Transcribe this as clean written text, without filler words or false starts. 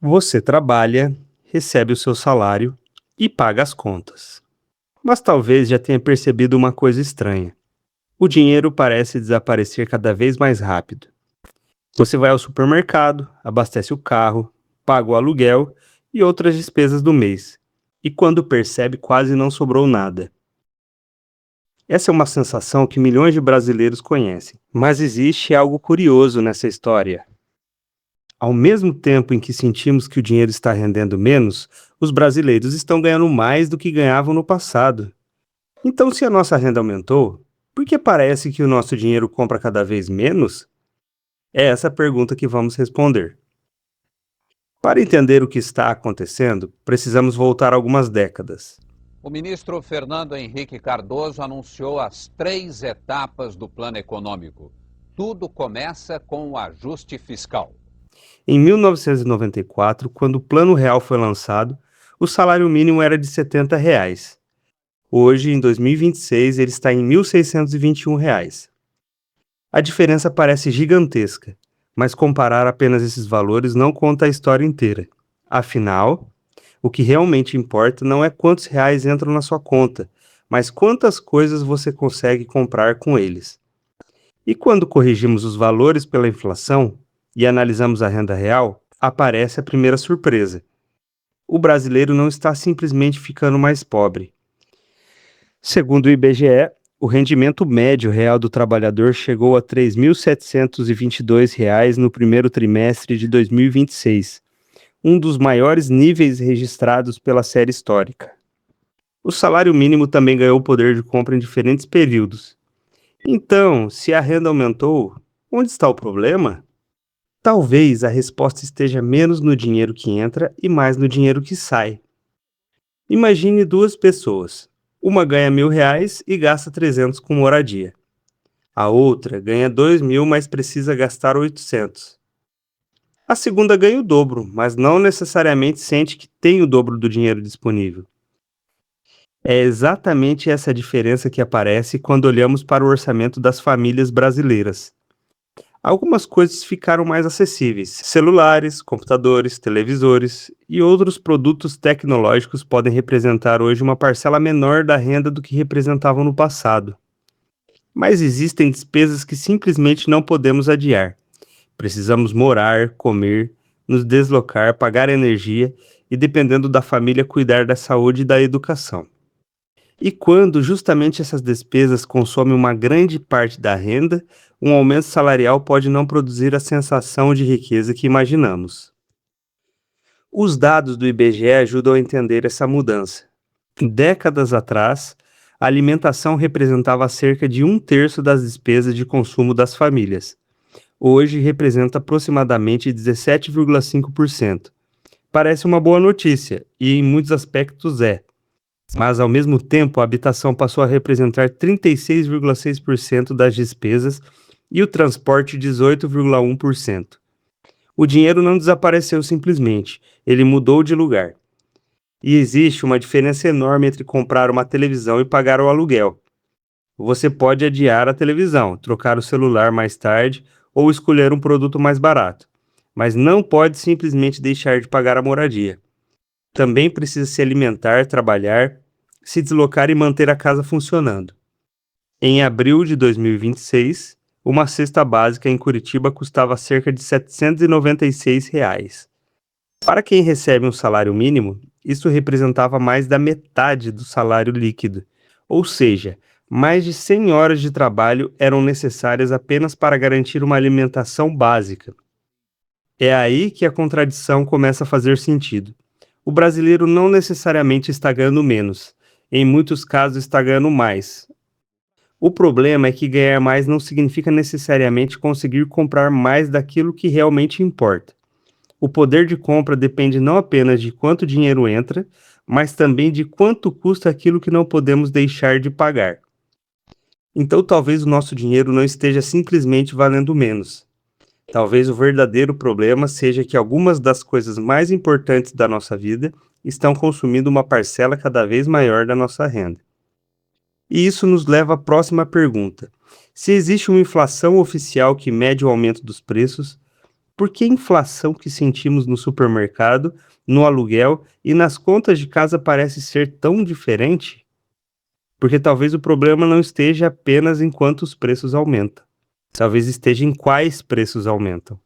Você trabalha, recebe o seu salário e paga as contas. Mas talvez já tenha percebido uma coisa estranha. O dinheiro parece desaparecer cada vez mais rápido. Você vai ao supermercado, abastece o carro, paga o aluguel e outras despesas do mês. E quando percebe, quase não sobrou nada. Essa é uma sensação que milhões de brasileiros conhecem. Mas existe algo curioso nessa história. Ao mesmo tempo em que sentimos que o dinheiro está rendendo menos, os brasileiros estão ganhando mais do que ganhavam no passado. Então, se a nossa renda aumentou, por que parece que o nosso dinheiro compra cada vez menos? É essa a pergunta que vamos responder. Para entender o que está acontecendo, precisamos voltar algumas décadas. O ministro Fernando Henrique Cardoso anunciou as 3 etapas do plano econômico. Tudo começa com o ajuste fiscal. Em 1994, quando o Plano Real foi lançado, o salário mínimo era de R$ 70. Hoje, em 2026, ele está em R$ 1.621. A diferença parece gigantesca, mas comparar apenas esses valores não conta a história inteira. Afinal, o que realmente importa não é quantos reais entram na sua conta, mas quantas coisas você consegue comprar com eles. E quando corrigimos os valores pela inflação e analisamos a renda real, aparece a primeira surpresa. O brasileiro não está simplesmente ficando mais pobre. Segundo o IBGE, o rendimento médio real do trabalhador chegou a R$ 3.722 no primeiro trimestre de 2026, um dos maiores níveis registrados pela série histórica. O salário mínimo também ganhou poder de compra em diferentes períodos. Então, se a renda aumentou, onde está o problema? Talvez a resposta esteja menos no dinheiro que entra e mais no dinheiro que sai. Imagine duas pessoas. Uma ganha R$ 1.000 e gasta 300 com moradia. A outra ganha 2.000, mas precisa gastar 800. A segunda ganha o dobro, mas não necessariamente sente que tem o dobro do dinheiro disponível. É exatamente essa diferença que aparece quando olhamos para o orçamento das famílias brasileiras. Algumas coisas ficaram mais acessíveis. Celulares, computadores, televisores e outros produtos tecnológicos podem representar hoje uma parcela menor da renda do que representavam no passado. Mas existem despesas que simplesmente não podemos adiar. Precisamos morar, comer, nos deslocar, pagar energia e, dependendo da família, cuidar da saúde e da educação. E quando justamente essas despesas consomem uma grande parte da renda, um aumento salarial pode não produzir a sensação de riqueza que imaginamos. Os dados do IBGE ajudam a entender essa mudança. Décadas atrás, a alimentação representava cerca de 1/3 das despesas de consumo das famílias. Hoje representa aproximadamente 17,5%. Parece uma boa notícia, e em muitos aspectos é. Mas, ao mesmo tempo, a habitação passou a representar 36,6% das despesas e o transporte 18,1%. O dinheiro não desapareceu simplesmente, ele mudou de lugar. E existe uma diferença enorme entre comprar uma televisão e pagar o aluguel. Você pode adiar a televisão, trocar o celular mais tarde ou escolher um produto mais barato, mas não pode simplesmente deixar de pagar a moradia. Também precisa se alimentar, trabalhar, se deslocar e manter a casa funcionando. Em abril de 2026, uma cesta básica em Curitiba custava cerca de R$ 796. Para quem recebe um salário mínimo, isso representava mais da metade do salário líquido, ou seja, mais de 100 horas de trabalho eram necessárias apenas para garantir uma alimentação básica. É aí que a contradição começa a fazer sentido. O brasileiro não necessariamente está ganhando menos, em muitos casos está ganhando mais. O problema é que ganhar mais não significa necessariamente conseguir comprar mais daquilo que realmente importa. O poder de compra depende não apenas de quanto dinheiro entra, mas também de quanto custa aquilo que não podemos deixar de pagar. Então talvez o nosso dinheiro não esteja simplesmente valendo menos. Talvez o verdadeiro problema seja que algumas das coisas mais importantes da nossa vida estão consumindo uma parcela cada vez maior da nossa renda. E isso nos leva à próxima pergunta. Se existe uma inflação oficial que mede o aumento dos preços, Por que a inflação que sentimos no supermercado, no aluguel e nas contas de casa parece ser tão diferente? Porque talvez o problema não esteja apenas em quantos preços aumentam. Talvez esteja em quais preços aumentam.